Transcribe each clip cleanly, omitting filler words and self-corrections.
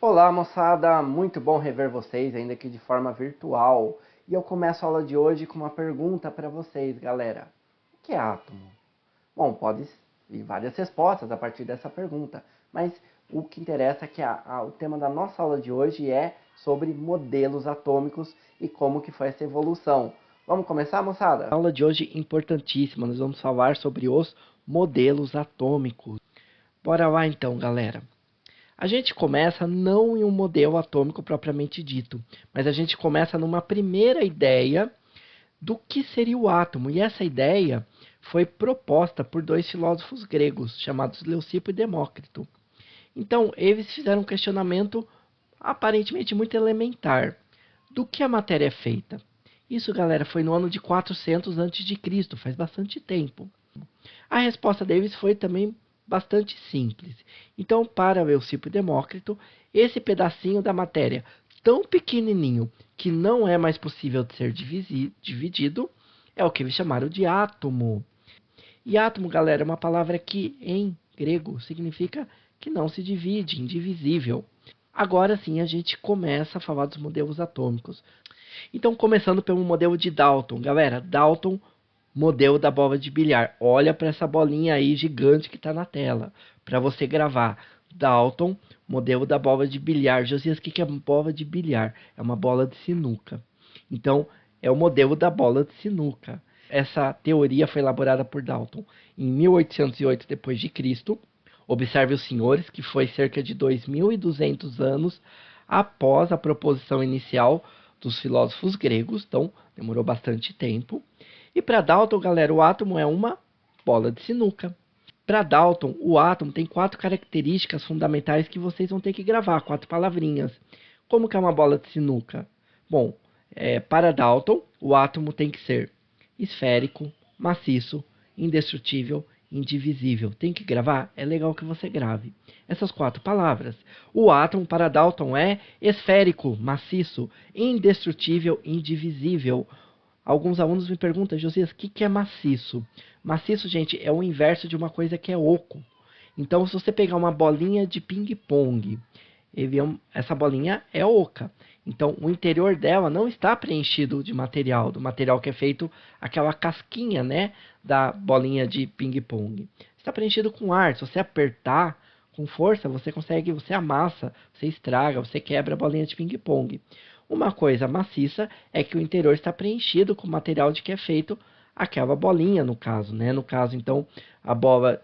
Olá, moçada! Muito bom rever vocês, ainda que de forma virtual. E eu começo a aula de hoje com uma pergunta para vocês, galera. O que é átomo? Bom, pode vir várias respostas a partir dessa pergunta, mas o que interessa é que o tema da nossa aula de hoje é sobre modelos atômicos e como que foi essa evolução. Vamos começar, moçada? A aula de hoje é importantíssima, nós vamos falar sobre os modelos atômicos. Bora lá então, galera. A gente começa não em um modelo atômico propriamente dito, mas a gente começa numa primeira ideia do que seria o átomo. E essa ideia foi proposta por dois filósofos gregos, chamados Leucipo e Demócrito. Então, eles fizeram um questionamento aparentemente muito elementar. Do que a matéria é feita? Isso, galera, foi no ano de 400 a.C., faz bastante tempo. A resposta deles foi também bastante simples. Então, para Leucipo e Demócrito, esse pedacinho da matéria tão pequenininho que não é mais possível de ser dividido é o que eles chamaram de átomo. E átomo, galera, é uma palavra que em grego significa que não se divide, indivisível. Agora sim a gente começa a falar dos modelos atômicos. Então, começando pelo modelo de Dalton. Galera, Dalton, modelo da bola de bilhar. Olha para essa bolinha aí gigante que está na tela, para você gravar. Dalton, modelo da bola de bilhar. Josias, o que é bola de bilhar? É uma bola de sinuca. Então, é o modelo da bola de sinuca. Essa teoria foi elaborada por Dalton em 1808 d.C. Observe os senhores que foi cerca de 2.200 anos após a proposição inicial dos filósofos gregos, então demorou bastante tempo. E para Dalton, galera, o átomo é uma bola de sinuca. Para Dalton, o átomo tem 4 características fundamentais que vocês vão ter que gravar, 4 palavrinhas. Como que é uma bola de sinuca? Bom, para Dalton, o átomo tem que ser esférico, maciço, indestrutível, indivisível. Tem que gravar? É legal que você grave essas 4 palavras. O átomo para Dalton é esférico, maciço, indestrutível, indivisível. Alguns alunos me perguntam, Josias, o que é maciço? Maciço, gente, é o inverso de uma coisa que é oco. Então, se você pegar uma bolinha de ping-pong, essa bolinha é oca. Então, o interior dela não está preenchido de material, do material que é feito aquela casquinha, né, da bolinha de ping-pong. Está preenchido com ar. Se você apertar com força, você consegue, você amassa, você estraga, você quebra a bolinha de ping-pong. Uma coisa maciça é que o interior está preenchido com o material de que é feito aquela bolinha, no caso, né? No caso, então, a bola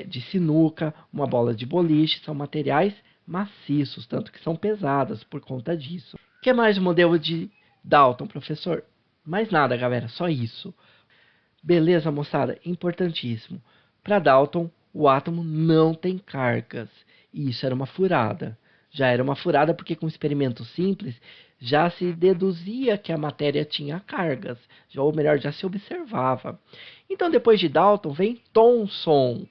de sinuca, uma bola de boliche, são materiais maciços, tanto que são pesadas por conta disso. O que mais o modelo de Dalton, professor? Mais nada, galera, só isso. Beleza, moçada? Importantíssimo. Para Dalton, o átomo não tem cargas. E isso era uma furada. Já era uma furada porque com experimentos simples já se deduzia que a matéria tinha cargas, ou melhor, já se observava. Então, depois de Dalton, vem Thomson.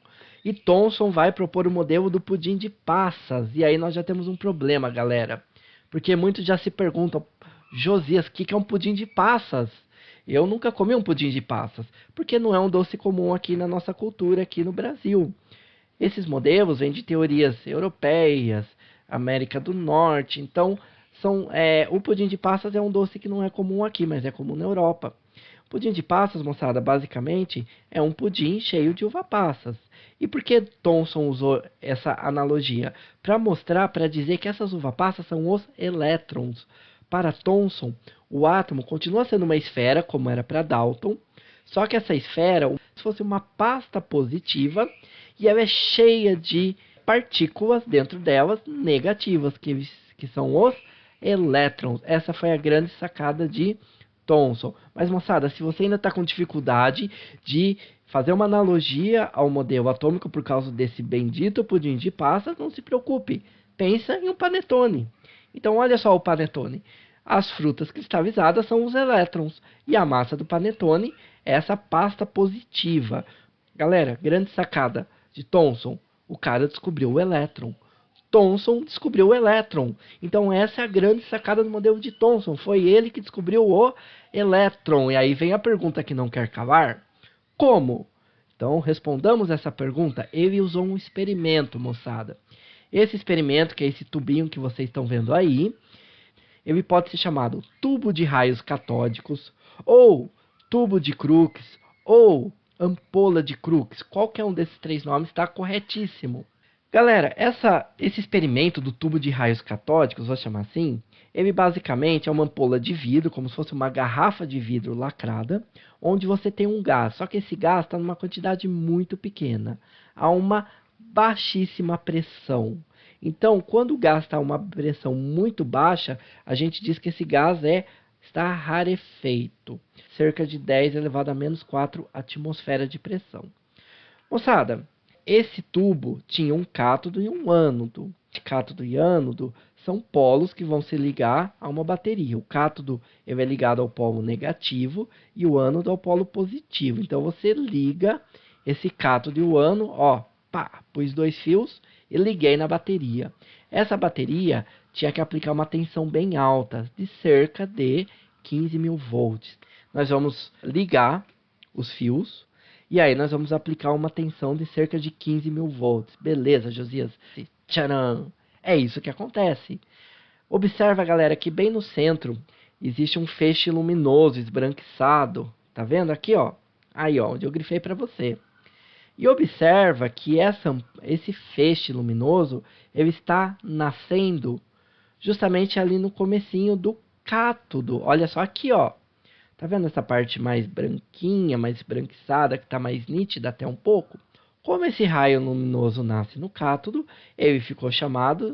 E Thomson vai propor o modelo do pudim de passas. E aí nós já temos um problema, galera. Porque muitos já se perguntam, Josias, o que é um pudim de passas? Eu nunca comi um pudim de passas, porque não é um doce comum aqui na nossa cultura, aqui no Brasil. Esses modelos vêm de teorias europeias, América do Norte. Então, o pudim de passas é um doce que não é comum aqui, mas é comum na Europa. O pudim de passas, moçada, basicamente é um pudim cheio de uva passas. E por que Thomson usou essa analogia? Para mostrar, para dizer que essas uva passas são os elétrons. Para Thomson, o átomo continua sendo uma esfera, como era para Dalton, só que essa esfera se fosse uma pasta positiva e ela é cheia de partículas dentro delas negativas, que são os elétrons. Essa foi a grande sacada de Thomson. Mas, moçada, se você ainda está com dificuldade de fazer uma analogia ao modelo atômico por causa desse bendito pudim de passas, não se preocupe. Pensa em um panetone. Então, olha só o panetone. As frutas cristalizadas são os elétrons e a massa do panetone é essa pasta positiva. Galera, grande sacada de Thomson. O cara descobriu o elétron. Thomson descobriu o elétron. Então essa é a grande sacada do modelo de Thomson. Foi ele que descobriu o elétron. E aí vem a pergunta que não quer calar. Como? Então respondamos essa pergunta. Ele usou um experimento, moçada. Esse experimento, que é esse tubinho que vocês estão vendo aí, ele pode ser chamado tubo de raios catódicos, ou tubo de Crookes, ou ampola de Crookes. Qualquer um desses três nomes está corretíssimo. Galera, esse experimento do tubo de raios catódicos, vou chamar assim, ele basicamente é uma ampola de vidro, como se fosse uma garrafa de vidro lacrada, onde você tem um gás, só que esse gás está numa quantidade muito pequena, a uma baixíssima pressão. Então, quando o gás está a uma pressão muito baixa, a gente diz que esse gás está rarefeito, cerca de 10 elevado a menos 4 atmosfera de pressão. Moçada, esse tubo tinha um cátodo e um ânodo. Cátodo e ânodo são polos que vão se ligar a uma bateria. O cátodo ele é ligado ao polo negativo e o ânodo ao polo positivo. Então você liga esse cátodo e o ânodo, ó, pá, pus dois fios e liguei na bateria. Essa bateria tinha que aplicar uma tensão bem alta, de cerca de 15.000 volts. Nós vamos ligar os fios. E aí nós vamos aplicar uma tensão de cerca de 15.000 volts. Beleza, Josias? Tcharam! É isso que acontece. Observa, galera, que bem no centro existe um feixe luminoso esbranquiçado. Tá vendo aqui, ó? Aí, ó, onde eu grifei para você. E observa que esse feixe luminoso ele está nascendo justamente ali no comecinho do cátodo. Olha só aqui, ó. Tá vendo essa parte mais branquinha, mais esbranquiçada, que está mais nítida até um pouco? Como esse raio luminoso nasce no cátodo, ele ficou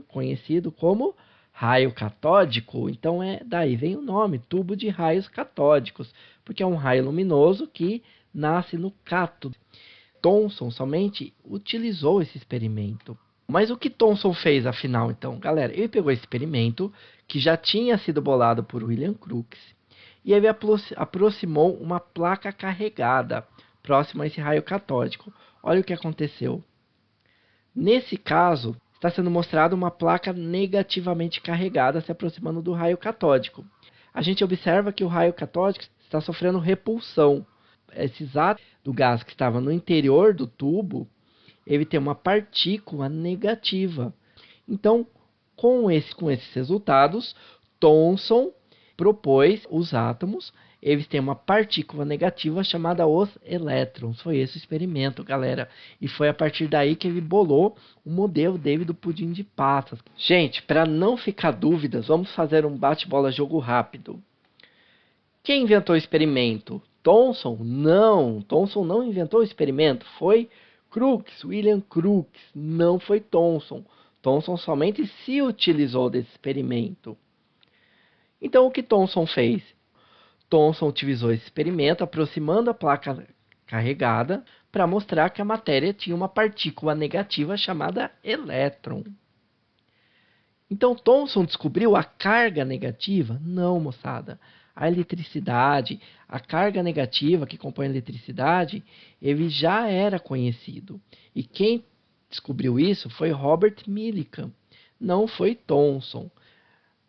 conhecido como raio catódico. Então daí vem o nome, tubo de raios catódicos, porque é um raio luminoso que nasce no cátodo. Thomson somente utilizou esse experimento. Mas o que Thomson fez afinal, então? Galera, ele pegou esse experimento que já tinha sido bolado por William Crookes e ele aproximou uma placa carregada próxima a esse raio catódico. Olha o que aconteceu. Nesse caso, está sendo mostrada uma placa negativamente carregada se aproximando do raio catódico. A gente observa que o raio catódico está sofrendo repulsão. Esses átomos do gás que estava no interior do tubo, ele tem uma partícula negativa. Então, com esses resultados, Thomson propôs os átomos, eles têm uma partícula negativa chamada os elétrons. Foi esse o experimento, galera. E foi a partir daí que ele bolou o modelo dele do pudim de passas. Gente, para não ficar dúvidas, vamos fazer um bate-bola jogo rápido. Quem inventou o experimento? Thomson? Não, Thomson não inventou o experimento. Foi Crookes, William Crookes. Não foi Thomson. Thomson somente se utilizou desse experimento. Então, o que Thomson fez? Thomson utilizou esse experimento, aproximando a placa carregada, para mostrar que a matéria tinha uma partícula negativa chamada elétron. Então, Thomson descobriu a carga negativa? Não, moçada. A eletricidade, a carga negativa que compõe a eletricidade, ele já era conhecido. E quem descobriu isso foi Robert Millikan, não foi Thomson.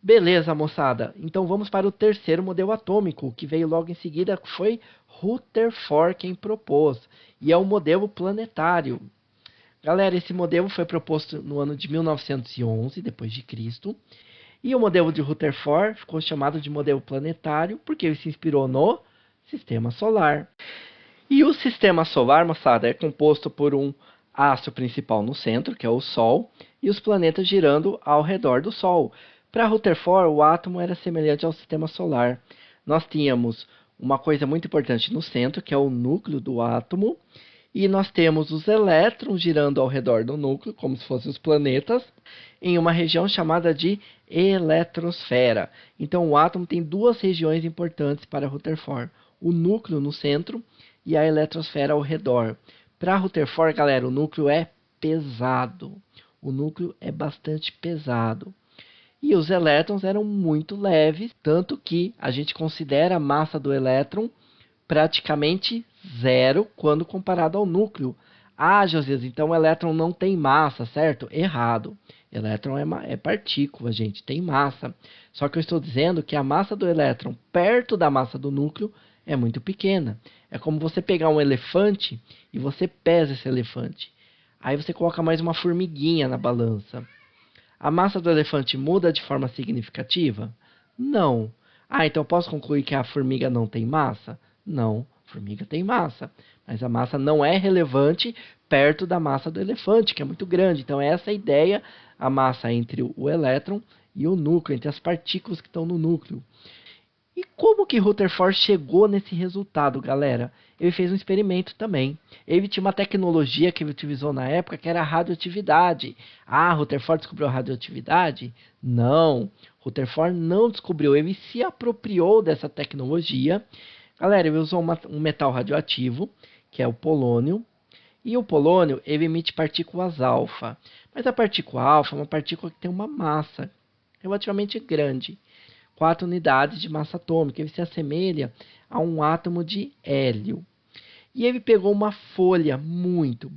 Beleza, moçada. Então vamos para o terceiro modelo atômico, que veio logo em seguida, foi Rutherford quem propôs. E é o modelo planetário. Galera, esse modelo foi proposto no ano de 1911, depois de Cristo. E o modelo de Rutherford ficou chamado de modelo planetário, porque ele se inspirou no Sistema Solar. E o Sistema Solar, moçada, é composto por um astro principal no centro, que é o Sol, e os planetas girando ao redor do Sol. Para Rutherford, o átomo era semelhante ao Sistema Solar. Nós tínhamos uma coisa muito importante no centro, que é o núcleo do átomo, e nós temos os elétrons girando ao redor do núcleo, como se fossem os planetas, em uma região chamada de eletrosfera. Então, o átomo tem duas regiões importantes para Rutherford: o núcleo no centro e a eletrosfera ao redor. Para Rutherford, galera, o núcleo é pesado. O núcleo é bastante pesado. E os elétrons eram muito leves, tanto que a gente considera a massa do elétron praticamente zero quando comparado ao núcleo. Ah, Josias, então o elétron não tem massa, certo? Errado. Elétron é partícula, gente, tem massa. Só que eu estou dizendo que a massa do elétron perto da massa do núcleo é muito pequena. É como você pegar um elefante e você pesa esse elefante. Aí você coloca mais uma formiguinha na balança. A massa do elefante muda de forma significativa? Não. Ah, então eu posso concluir que a formiga não tem massa? Não, a formiga tem massa. Mas a massa não é relevante perto da massa do elefante, que é muito grande. Então, essa é a ideia, a massa entre o elétron e o núcleo, entre as partículas que estão no núcleo. E como que Rutherford chegou nesse resultado, galera? Ele fez um experimento também. Ele tinha uma tecnologia que ele utilizou na época que era a radioatividade. Ah, Rutherford descobriu a radioatividade? Não, Rutherford não descobriu, ele se apropriou dessa tecnologia. Galera, ele usou um metal radioativo, que é o polônio. E o polônio, ele emite partículas alfa. Mas a partícula alfa é uma partícula que tem uma massa relativamente grande. 4 unidades de massa atômica. Ele se assemelha a um átomo de hélio. E ele pegou uma folha muito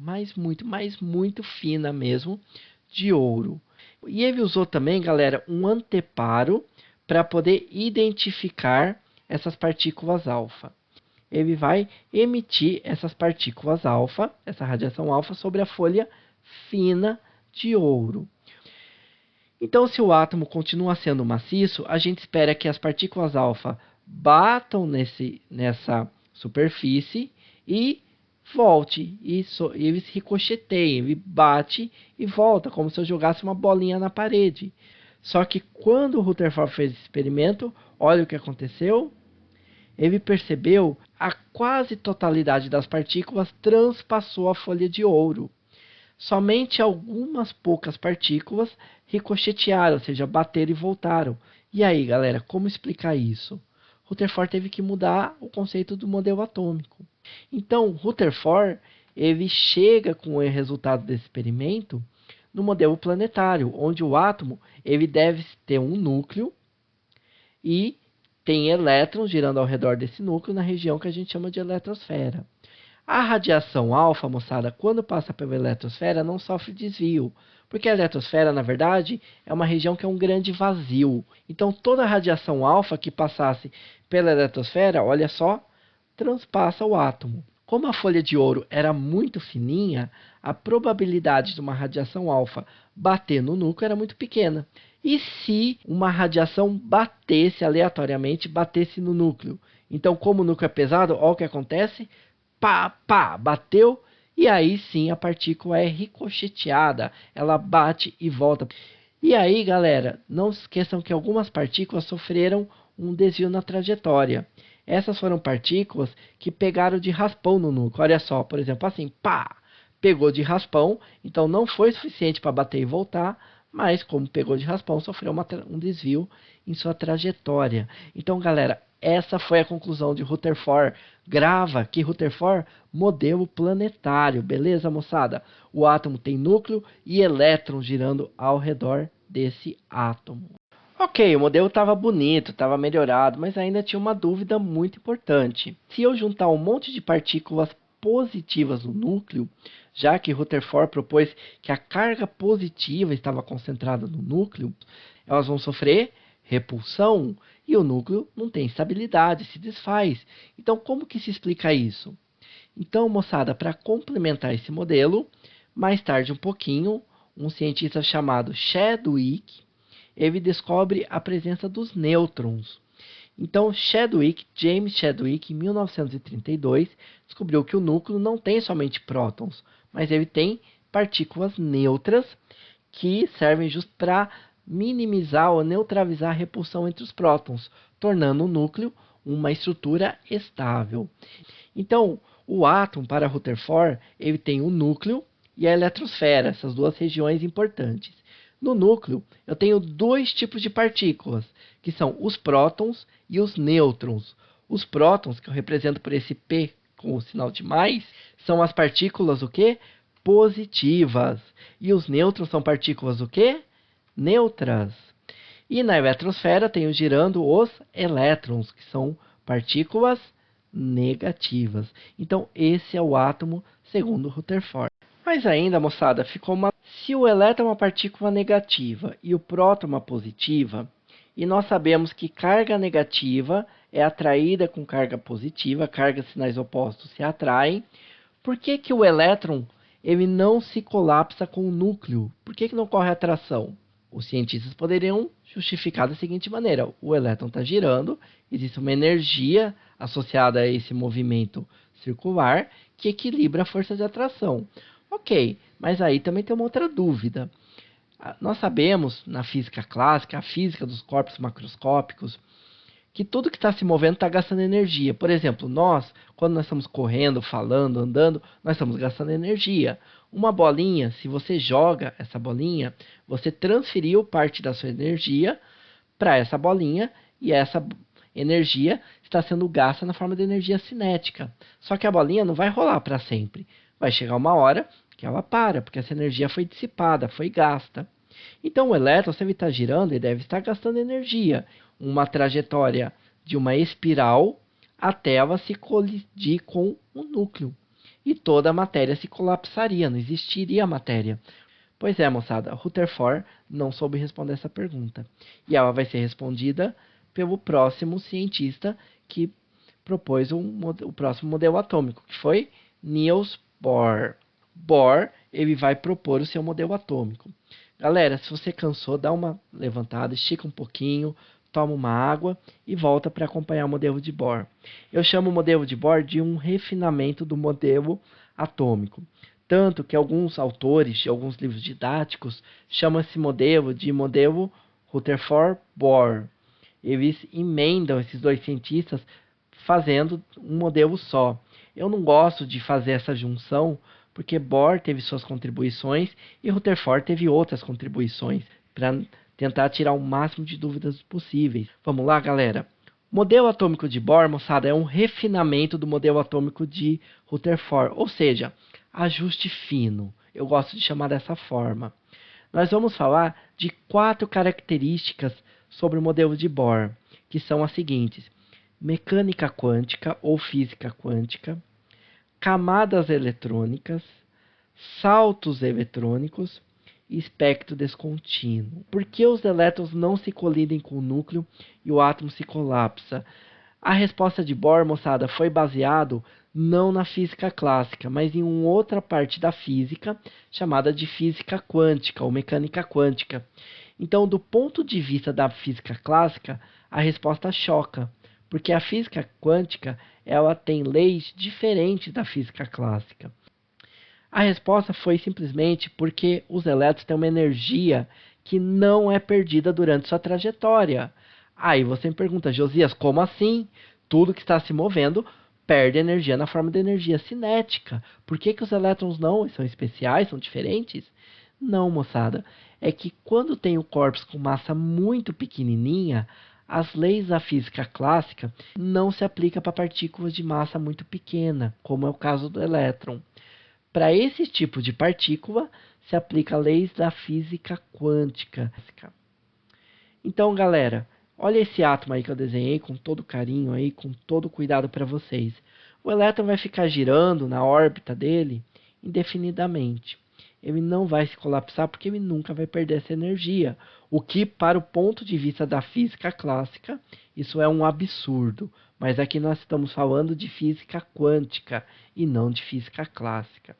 fina mesmo, de ouro. E ele usou também, galera, um anteparo para poder identificar essas partículas alfa. Ele vai emitir essas partículas alfa, essa radiação alfa, sobre a folha fina de ouro. Então, se o átomo continua sendo maciço, a gente espera que as partículas alfa batam nessa superfície e volte. Eles ricocheteiem, ele bate e volta, como se eu jogasse uma bolinha na parede. Só que quando o Rutherford fez esse experimento, olha o que aconteceu. Ele percebeu a quase totalidade das partículas transpassou a folha de ouro. Somente algumas poucas partículas ricochetearam, ou seja, bateram e voltaram. E aí, galera, como explicar isso? Rutherford teve que mudar o conceito do modelo atômico. Então, Rutherford ele chega com o resultado desse experimento no modelo planetário, onde o átomo ele deve ter um núcleo e tem elétrons girando ao redor desse núcleo na região que a gente chama de eletrosfera. A radiação alfa, moçada, quando passa pela eletrosfera, não sofre desvio, porque a eletrosfera, na verdade, é uma região que é um grande vazio. Então, toda a radiação alfa que passasse pela eletrosfera, olha só, transpassa o átomo. Como a folha de ouro era muito fininha, a probabilidade de uma radiação alfa bater no núcleo era muito pequena. E se uma radiação batesse aleatoriamente, batesse no núcleo? Então, como o núcleo é pesado, olha o que acontece. Pá, pá, bateu, e aí sim a partícula é ricocheteada, ela bate e volta. E aí, galera, não se esqueçam que algumas partículas sofreram um desvio na trajetória. Essas foram partículas que pegaram de raspão no núcleo. Olha só, por exemplo, assim, pá, pegou de raspão, então não foi suficiente para bater e voltar, mas como pegou de raspão, sofreu um desvio em sua trajetória. Então, galera, essa foi a conclusão de Rutherford. Grava que Rutherford, modelo planetário, beleza, moçada? O átomo tem núcleo e elétrons girando ao redor desse átomo. Ok, o modelo estava bonito, estava melhorado, mas ainda tinha uma dúvida muito importante. Se eu juntar um monte de partículas positivas no núcleo, já que Rutherford propôs que a carga positiva estava concentrada no núcleo, elas vão sofrer repulsão e o núcleo não tem estabilidade, se desfaz. Então, como que se explica isso? Então, moçada, para complementar esse modelo, mais tarde um pouquinho, um cientista chamado Chadwick, ele descobre a presença dos nêutrons. Então, James Chadwick, em 1932, descobriu que o núcleo não tem somente prótons, mas ele tem partículas neutras que servem justo para minimizar ou neutralizar a repulsão entre os prótons, tornando o núcleo uma estrutura estável. Então, o átomo, para Rutherford, ele tem o núcleo e a eletrosfera, essas duas regiões importantes. No núcleo, eu tenho dois tipos de partículas, que são os prótons e os nêutrons. Os prótons, que eu represento por esse P com o sinal de mais, são as partículas o quê? Positivas. E os nêutrons são partículas o quê? Neutras. E na eletrosfera tenho girando os elétrons, que são partículas negativas. Então, esse é o átomo segundo Rutherford. Mas ainda, moçada, ficou uma... Se o elétron é uma partícula negativa e o próton uma positiva, e nós sabemos que carga negativa é atraída com carga positiva, cargas sinais opostos se atraem, por que o elétron ele não se colapsa com o núcleo? Por que não ocorre atração? Os cientistas poderiam justificar da seguinte maneira: o elétron está girando, existe uma energia associada a esse movimento circular que equilibra a força de atração. Ok, mas aí também tem uma outra dúvida. Nós sabemos, na física clássica, a física dos corpos macroscópicos, que tudo que está se movendo está gastando energia. Por exemplo, quando nós estamos correndo, falando, andando, nós estamos gastando energia. Uma bolinha, se você joga essa bolinha, você transferiu parte da sua energia para essa bolinha e essa energia está sendo gasta na forma de energia cinética. Só que a bolinha não vai rolar para sempre. Vai chegar uma hora que ela para, porque essa energia foi dissipada, foi gasta. Então o elétron, se ele está girando, ele deve estar gastando energia. Uma trajetória de uma espiral até ela se colidir com o núcleo. E toda a matéria se colapsaria, não existiria matéria. Pois é, moçada, Rutherford não soube responder essa pergunta. E ela vai ser respondida pelo próximo cientista que propôs o próximo modelo atômico, que foi Niels Bohr. Bohr, ele vai propor o seu modelo atômico. Galera, se você cansou, dá uma levantada, estica um pouquinho, toma uma água e volta para acompanhar o modelo de Bohr. Eu chamo o modelo de Bohr de um refinamento do modelo atômico. Tanto que alguns autores de alguns livros didáticos chamam esse modelo de modelo Rutherford-Bohr. Eles emendam esses dois cientistas fazendo um modelo só. Eu não gosto de fazer essa junção porque Bohr teve suas contribuições e Rutherford teve outras contribuições para tentar tirar o máximo de dúvidas possíveis. Vamos lá, galera? O modelo atômico de Bohr, moçada, é um refinamento do modelo atômico de Rutherford, ou seja, ajuste fino. Eu gosto de chamar dessa forma. Nós vamos falar de 4 características sobre o modelo de Bohr, que são as seguintes: mecânica quântica ou física quântica, camadas eletrônicas, saltos eletrônicos e espectro descontínuo. Por que os elétrons não se colidem com o núcleo e o átomo se colapsa? A resposta de Bohr, moçada, foi baseado não na física clássica, mas em uma outra parte da física chamada de física quântica ou mecânica quântica. Então, do ponto de vista da física clássica, a resposta choca, porque a física quântica ela tem leis diferentes da física clássica. A resposta foi simplesmente porque os elétrons têm uma energia que não é perdida durante sua trajetória. Aí você me pergunta: Josias, como assim? Tudo que está se movendo perde energia na forma de energia cinética. Por que os elétrons não? São especiais, são diferentes? Não, moçada. É que quando tem o corpus com massa muito pequenininha, as leis da física clássica não se aplicam para partículas de massa muito pequena, como é o caso do elétron. Para esse tipo de partícula, se aplica a leis da física quântica. Então, galera, olha esse átomo aí que eu desenhei com todo carinho aí, com todo cuidado para vocês. O elétron vai ficar girando na órbita dele indefinidamente. Ele não vai se colapsar porque ele nunca vai perder essa energia. O que, para o ponto de vista da física clássica, isso é um absurdo. Mas aqui nós estamos falando de física quântica e não de física clássica.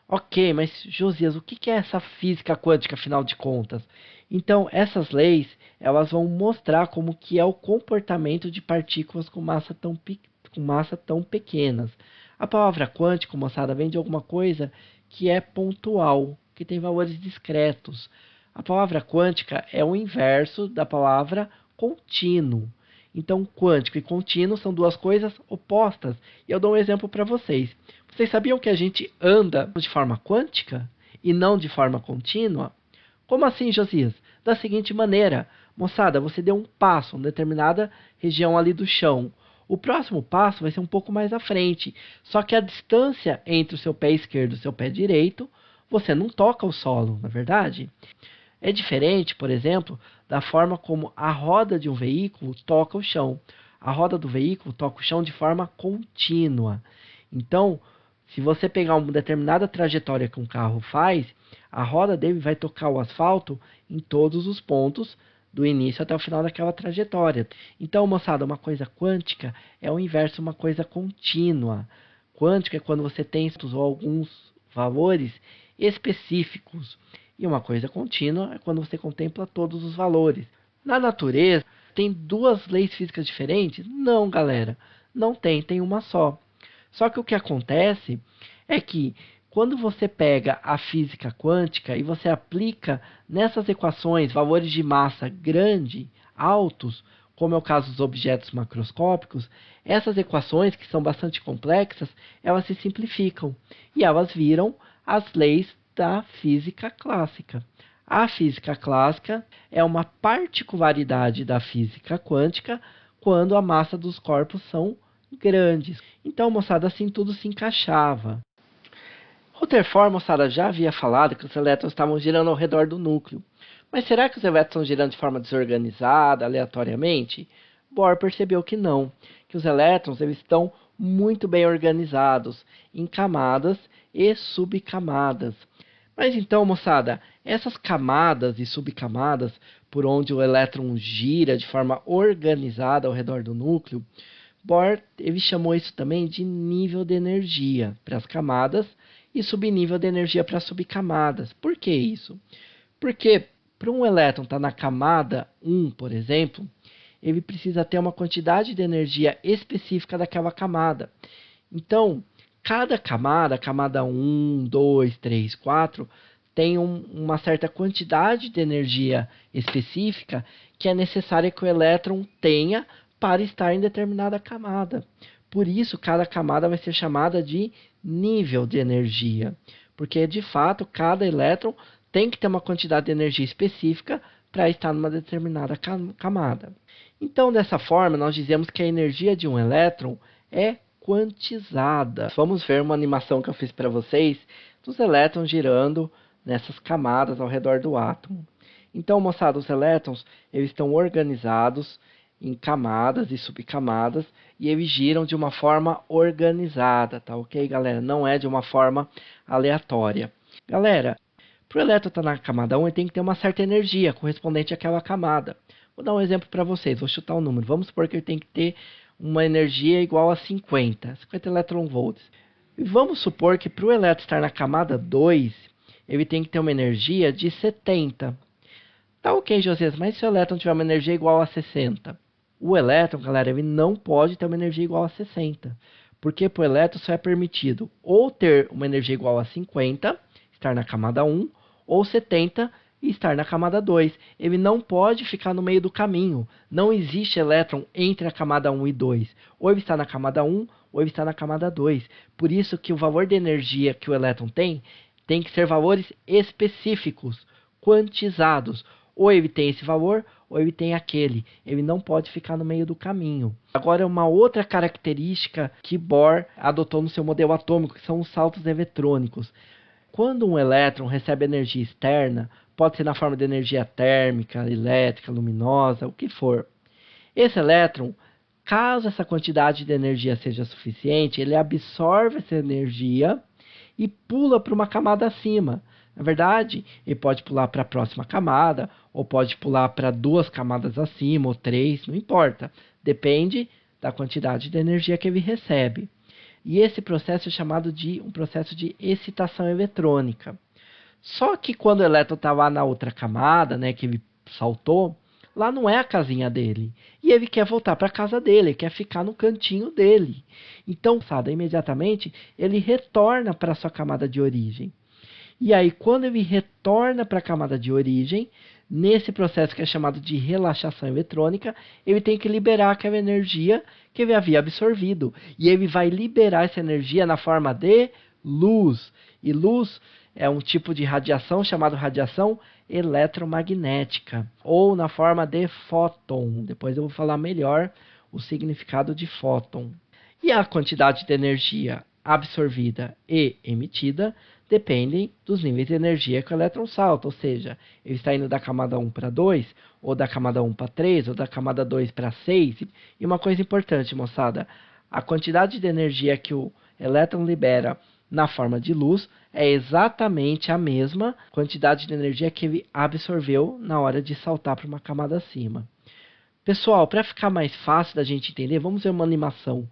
Ok, mas Josias, o que é essa física quântica, afinal de contas? Então, essas leis, elas vão mostrar como que é o comportamento de partículas com massa tão pequenas. A palavra quântico, moçada, vem de alguma coisa que é pontual, que tem valores discretos. A palavra quântica é o inverso da palavra contínuo. Então, quântico e contínuo são duas coisas opostas. E eu dou um exemplo para vocês. Vocês sabiam que a gente anda de forma quântica e não de forma contínua? Como assim, Josias? Da seguinte maneira: moçada, você deu um passo em determinada região ali do chão. O próximo passo vai ser um pouco mais à frente. Só que a distância entre o seu pé esquerdo e o seu pé direito, você não toca o solo, não é verdade? É diferente, por exemplo, da forma como a roda de um veículo toca o chão. A roda do veículo toca o chão de forma contínua. Então, se você pegar uma determinada trajetória que um carro faz, a roda dele vai tocar o asfalto em todos os pontos, do início até o final daquela trajetória. Então, moçada, uma coisa quântica é o inverso de uma coisa contínua. Quântica é quando você tem alguns valores específicos. E uma coisa contínua é quando você contempla todos os valores. Na natureza, tem duas leis físicas diferentes? Não, galera. Não tem, tem uma só. Só que o que acontece é que quando você pega a física quântica e você aplica nessas equações valores de massa grande, altos, como é o caso dos objetos macroscópicos, essas equações, que são bastante complexas, elas se simplificam e elas viram as leis da física clássica. A física clássica é uma particularidade da física quântica quando a massa dos corpos são grandes. Então, moçada, assim tudo se encaixava. Rutherford, moçada, já havia falado que os elétrons estavam girando ao redor do núcleo. Mas será que os elétrons estão girando de forma desorganizada, aleatoriamente? Bohr percebeu que não, que os elétrons eles estão muito bem organizados em camadas e subcamadas. Mas então, moçada, essas camadas e subcamadas por onde o elétron gira de forma organizada ao redor do núcleo, Bohr ele chamou isso também de nível de energia para as camadas e subnível de energia para as subcamadas. Por que isso? Porque para um elétron estar na camada 1, por exemplo, ele precisa ter uma quantidade de energia específica daquela camada. Então, cada camada, camada 1, 2, 3, 4, tem uma certa quantidade de energia específica que é necessária que o elétron tenha para estar em determinada camada. Por isso, cada camada vai ser chamada de nível de energia, porque de fato cada elétron tem que ter uma quantidade de energia específica para estar numa determinada camada. Então, dessa forma, nós dizemos que a energia de um elétron é quantizada. Vamos ver uma animação que eu fiz para vocês dos elétrons girando nessas camadas ao redor do átomo. Então, moçada, os elétrons eles estão organizados em camadas e subcamadas e eles giram de uma forma organizada, tá ok, galera? Não é de uma forma aleatória. Galera, para o elétron estar na camada 1, ele tem que ter uma certa energia correspondente àquela camada. Vou dar um exemplo para vocês, vou chutar um número. Vamos supor que ele tem que ter uma energia igual a 50 eletronvolts. E vamos supor que para o elétron estar na camada 2, ele tem que ter uma energia de 70. Tá ok, Josias, mas se o elétron tiver uma energia igual a 60? O elétron, galera, ele não pode ter uma energia igual a 60. Porque para o elétron só é permitido ou ter uma energia igual a 50, estar na camada 1, ou 70 e estar na camada 2. Ele não pode ficar no meio do caminho. Não existe elétron entre a camada 1 e 2. Ou ele está na camada 1, ou ele está na camada 2. Por isso que o valor de energia que o elétron tem que ser valores específicos, quantizados. Ou ele tem esse valor, ou ele tem aquele. Ele não pode ficar no meio do caminho. Agora, uma outra característica que Bohr adotou no seu modelo atômico, que são os saltos eletrônicos. Quando um elétron recebe energia externa, pode ser na forma de energia térmica, elétrica, luminosa, o que for. Esse elétron, caso essa quantidade de energia seja suficiente, ele absorve essa energia e pula para uma camada acima. Na verdade, ele pode pular para a próxima camada, ou pode pular para 2 camadas acima, ou 3, não importa. Depende da quantidade de energia que ele recebe. E esse processo é chamado de um processo de excitação eletrônica. Só que quando o elétron está lá na outra camada, né, que ele saltou, lá não é a casinha dele. E ele quer voltar para a casa dele, ele quer ficar no cantinho dele. Então, imediatamente, ele retorna para a sua camada de origem. E aí, quando ele retorna para a camada de origem, nesse processo que é chamado de relaxação eletrônica, ele tem que liberar aquela energia que ele havia absorvido. E ele vai liberar essa energia na forma de luz. E luz é um tipo de radiação chamada radiação eletromagnética, ou na forma de fóton. Depois eu vou falar melhor o significado de fóton. E a quantidade de energia absorvida e emitida dependem dos níveis de energia que o elétron salta, ou seja, ele está indo da camada 1 para 2, ou da camada 1 para 3, ou da camada 2 para 6. E uma coisa importante, moçada, a quantidade de energia que o elétron libera na forma de luz é exatamente a mesma quantidade de energia que ele absorveu na hora de saltar para uma camada acima. Pessoal, para ficar mais fácil da gente entender, vamos ver uma animação.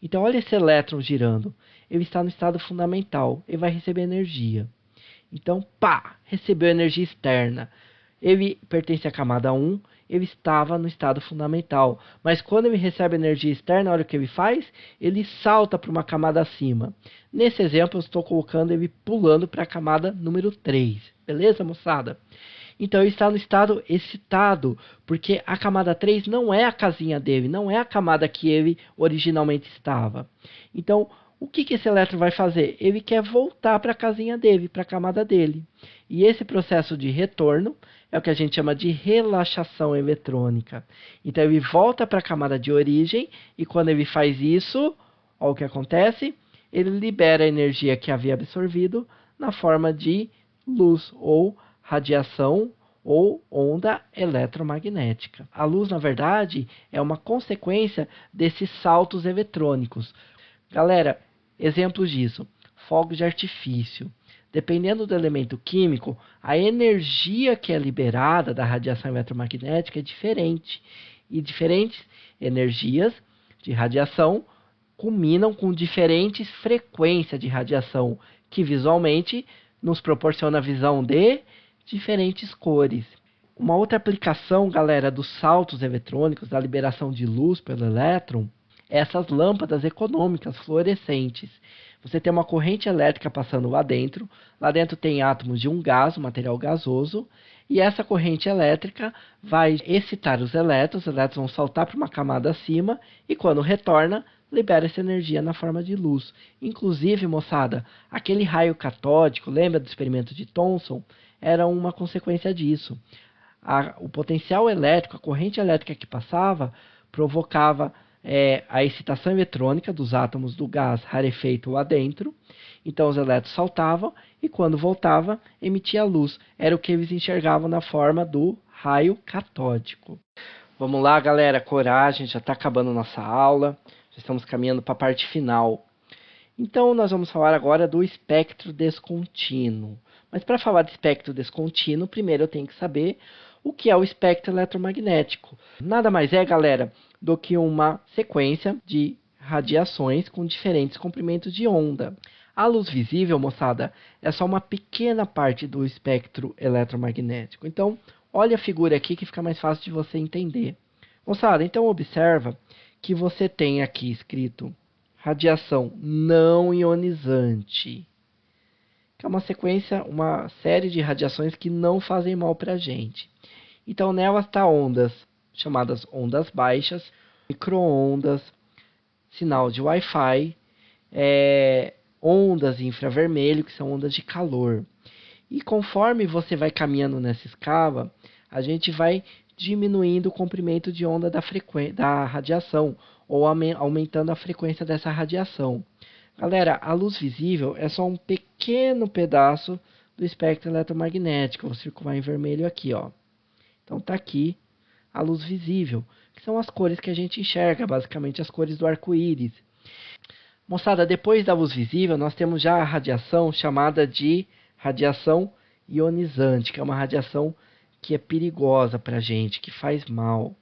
Então, olha esse elétron girando. Ele está no estado fundamental, ele vai receber energia. Então, pá, recebeu energia externa. Ele pertence à camada 1, ele estava no estado fundamental. Mas quando ele recebe energia externa, olha o que ele faz, ele salta para uma camada acima. Nesse exemplo, eu estou colocando ele pulando para a camada número 3. Beleza, moçada? Então ele está no estado excitado, porque a camada 3 não é a casinha dele, não é a camada que ele originalmente estava. Então, o que esse elétron vai fazer? Ele quer voltar para a casinha dele, para a camada dele. E esse processo de retorno é o que a gente chama de relaxação eletrônica. Então ele volta para a camada de origem e quando ele faz isso, olha o que acontece, ele libera a energia que havia absorvido na forma de luz ou radiação ou onda eletromagnética. A luz, na verdade, é uma consequência desses saltos eletrônicos. Galera, exemplos disso: fogos de artifício. Dependendo do elemento químico, a energia que é liberada da radiação eletromagnética é diferente. E diferentes energias de radiação culminam com diferentes frequências de radiação, que visualmente nos proporciona a visão de diferentes cores. Uma outra aplicação, galera, dos saltos eletrônicos, da liberação de luz pelo elétron, é essas lâmpadas econômicas fluorescentes. Você tem uma corrente elétrica passando lá dentro tem átomos de um gás, um material gasoso, e essa corrente elétrica vai excitar os elétrons vão saltar para uma camada acima, e quando retorna, libera essa energia na forma de luz. Inclusive, moçada, aquele raio catódico, lembra do experimento de Thomson? Era uma consequência disso. O potencial elétrico, a corrente elétrica que passava, provocava a excitação eletrônica dos átomos do gás rarefeito lá dentro. Então os elétrons saltavam e quando voltava, emitia luz. Era o que eles enxergavam na forma do raio catódico. Vamos lá, galera, coragem, já está acabando nossa aula. Já estamos caminhando para a parte final. Então nós vamos falar agora do espectro descontínuo. Mas para falar de espectro descontínuo, primeiro eu tenho que saber o que é o espectro eletromagnético. Nada mais é, galera, do que uma sequência de radiações com diferentes comprimentos de onda. A luz visível, moçada, é só uma pequena parte do espectro eletromagnético. Então, olha a figura aqui que fica mais fácil de você entender. Moçada, então observa que você tem aqui escrito radiação não ionizante, que é uma sequência, uma série de radiações que não fazem mal para a gente. Então, nelas está ondas chamadas ondas baixas, micro-ondas, sinal de Wi-Fi, ondas infravermelho, que são ondas de calor. E conforme você vai caminhando nessa escala, a gente vai diminuindo o comprimento de onda da radiação, ou aumentando a frequência dessa radiação. Galera, a luz visível é só um pequeno pedaço do espectro eletromagnético. Vou circular em vermelho aqui, ó. Então está aqui a luz visível, que são as cores que a gente enxerga, basicamente as cores do arco-íris. Moçada, depois da luz visível, nós temos já a radiação chamada de radiação ionizante, que é uma radiação que é perigosa para a gente, que faz mal.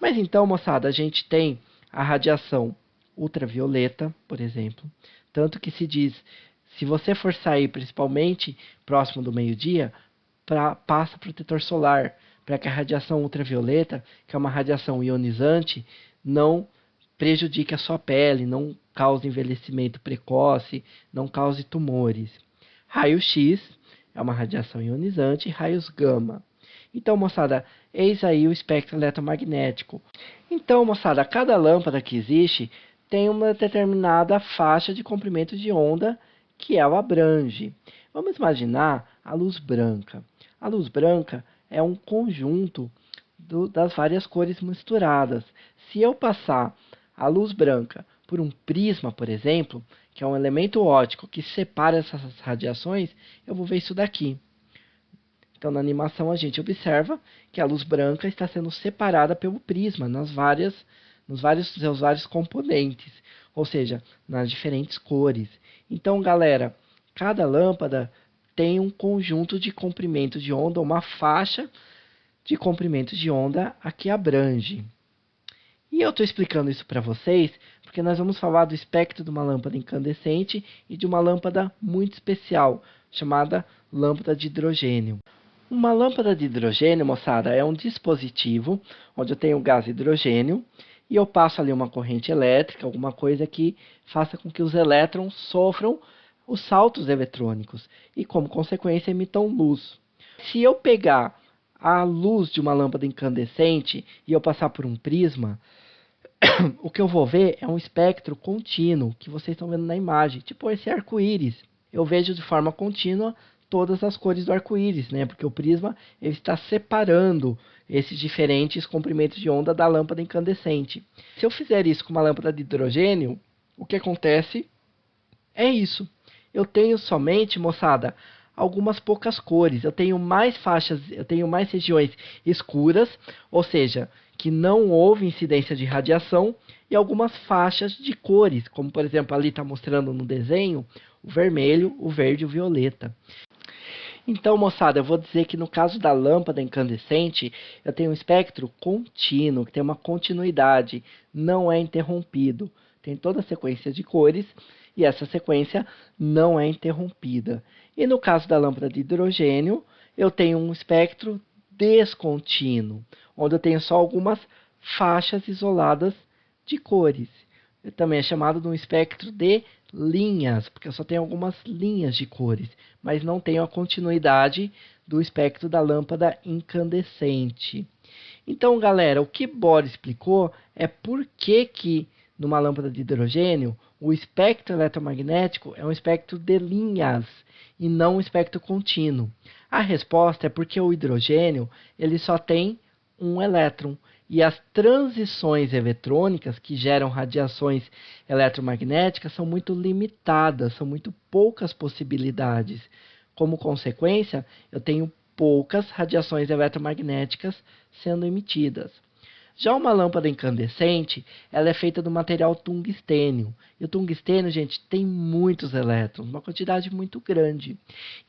Mas então, moçada, a gente tem a radiação ultravioleta, por exemplo, tanto que se diz, se você for sair principalmente próximo do meio-dia, passa protetor solar, para que a radiação ultravioleta, que é uma radiação ionizante, não prejudique a sua pele, não cause envelhecimento precoce, não cause tumores. Raio-X é uma radiação ionizante e raios gama. Então, moçada, eis aí o espectro eletromagnético. Então, moçada, cada lâmpada que existe tem uma determinada faixa de comprimento de onda que ela abrange. Vamos imaginar a luz branca. A luz branca é um conjunto das várias cores misturadas. Se eu passar a luz branca por um prisma, por exemplo, que é um elemento óptico que separa essas radiações, eu vou ver isso daqui. Então, na animação, a gente observa que a luz branca está sendo separada pelo prisma nos seus vários componentes, ou seja, nas diferentes cores. Então, galera, cada lâmpada tem um conjunto de comprimento de onda, uma faixa de comprimento de onda a que abrange. E eu estou explicando isso para vocês porque nós vamos falar do espectro de uma lâmpada incandescente e de uma lâmpada muito especial, chamada lâmpada de hidrogênio. Uma lâmpada de hidrogênio, moçada, é um dispositivo onde eu tenho gás hidrogênio e eu passo ali uma corrente elétrica, alguma coisa que faça com que os elétrons sofram os saltos eletrônicos e, como consequência, emitam luz. Se eu pegar a luz de uma lâmpada incandescente e eu passar por um prisma, o que eu vou ver é um espectro contínuo que vocês estão vendo na imagem, tipo esse arco-íris. Eu vejo de forma contínua todas as cores do arco-íris, né? Porque o prisma ele está separando esses diferentes comprimentos de onda da lâmpada incandescente. Se eu fizer isso com uma lâmpada de hidrogênio, o que acontece é isso. Eu tenho somente, moçada, algumas poucas cores. Eu tenho mais faixas, eu tenho mais regiões escuras, ou seja, que não houve incidência de radiação, e algumas faixas de cores, como por exemplo ali está mostrando no desenho, o vermelho, o verde e o violeta. Então, moçada, eu vou dizer que no caso da lâmpada incandescente, eu tenho um espectro contínuo, que tem uma continuidade, não é interrompido. Tem toda a sequência de cores e essa sequência não é interrompida. E no caso da lâmpada de hidrogênio, eu tenho um espectro descontínuo, onde eu tenho só algumas faixas isoladas de cores. Também é chamado de um espectro de linhas, porque eu só tenho algumas linhas de cores, mas não tenho a continuidade do espectro da lâmpada incandescente. Então, galera, o que Bohr explicou é por que numa lâmpada de hidrogênio o espectro eletromagnético é um espectro de linhas e não um espectro contínuo. A resposta é porque o hidrogênio ele só tem um elétron e as transições eletrônicas que geram radiações eletromagnéticas são muito limitadas, são muito poucas possibilidades. Como consequência, eu tenho poucas radiações eletromagnéticas sendo emitidas. Já uma lâmpada incandescente, ela é feita do material tungstênio. E o tungstênio, gente, tem muitos elétrons, uma quantidade muito grande.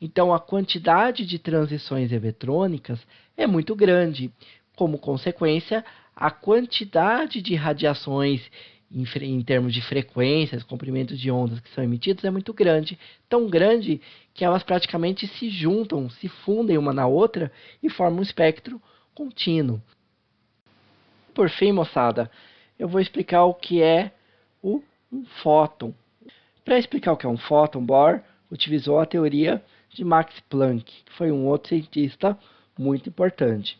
Então, a quantidade de transições eletrônicas é muito grande. Como consequência, a quantidade de radiações em termos de frequências, comprimentos de ondas que são emitidos é muito grande. Tão grande que elas praticamente se juntam, se fundem uma na outra e formam um espectro contínuo. Por fim, moçada, eu vou explicar o que é um fóton. Para explicar o que é um fóton, Bohr utilizou a teoria de Max Planck, que foi um outro cientista muito importante.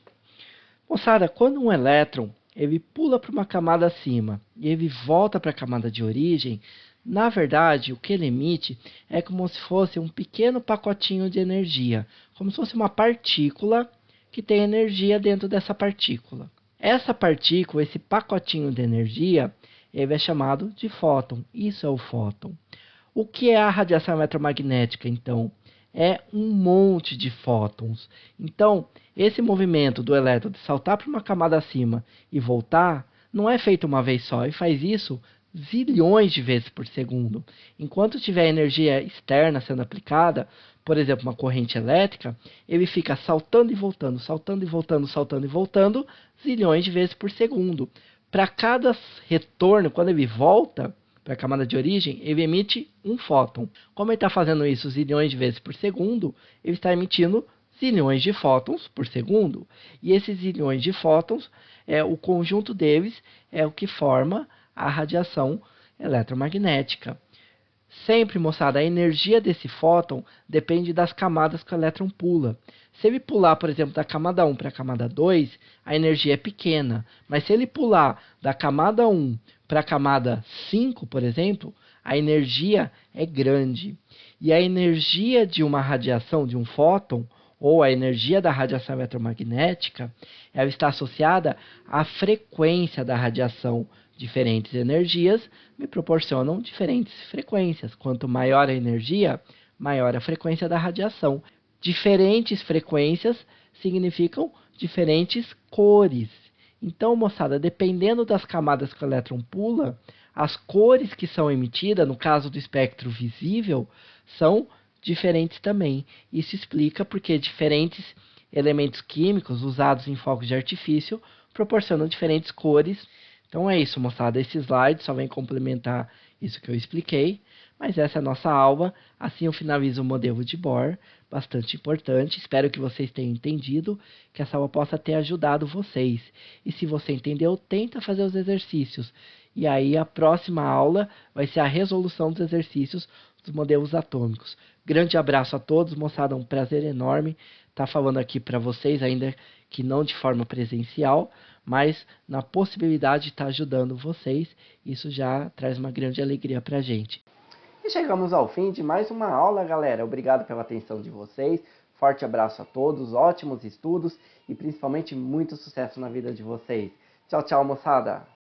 Moçada, quando um elétron ele pula para uma camada acima e ele volta para a camada de origem, na verdade, o que ele emite é como se fosse um pequeno pacotinho de energia, como se fosse uma partícula que tem energia dentro dessa partícula. Essa partícula, esse pacotinho de energia, ele é chamado de fóton. Isso é o fóton. O que é a radiação eletromagnética, então? É um monte de fótons. Então, esse movimento do elétron de saltar para uma camada acima e voltar, não é feito uma vez só. Ele faz isso zilhões de vezes por segundo. Enquanto tiver energia externa sendo aplicada, por exemplo, uma corrente elétrica, ele fica saltando e voltando, saltando e voltando, saltando e voltando, zilhões de vezes por segundo. Para cada retorno, quando ele volta para a camada de origem, ele emite um fóton. Como ele está fazendo isso zilhões de vezes por segundo, ele está emitindo zilhões de fótons por segundo. E esses zilhões de fótons, o conjunto deles é o que forma a radiação eletromagnética. Sempre, moçada, a energia desse fóton depende das camadas que o elétron pula. Se ele pular, por exemplo, da camada 1 para a camada 2, a energia é pequena. Mas se ele pular da camada 1 para a camada 5, por exemplo, a energia é grande. E a energia de uma radiação, de um fóton, ou a energia da radiação eletromagnética, ela está associada à frequência da radiação. Diferentes energias me proporcionam diferentes frequências. Quanto maior a energia, maior a frequência da radiação. Diferentes frequências significam diferentes cores. Então, moçada, dependendo das camadas que o elétron pula, as cores que são emitidas, no caso do espectro visível, são diferentes também. Isso explica porque diferentes elementos químicos usados em fogos de artifício proporcionam diferentes cores Então é isso, moçada. Esse slide só vem complementar isso que eu expliquei. Mas essa é a nossa aula. Assim eu finalizo o modelo de Bohr. Bastante importante. Espero que vocês tenham entendido, que essa aula possa ter ajudado vocês. E se você entendeu, tenta fazer os exercícios. E aí a próxima aula vai ser a resolução dos exercícios dos modelos atômicos. Grande abraço a todos, moçada. Um prazer enorme estar falando aqui para vocês, ainda que não de forma presencial, mas na possibilidade de estar ajudando vocês. Isso já traz uma grande alegria para a gente. E chegamos ao fim de mais uma aula, galera. Obrigado pela atenção de vocês. Forte abraço a todos, ótimos estudos e principalmente muito sucesso na vida de vocês. Tchau, tchau, moçada!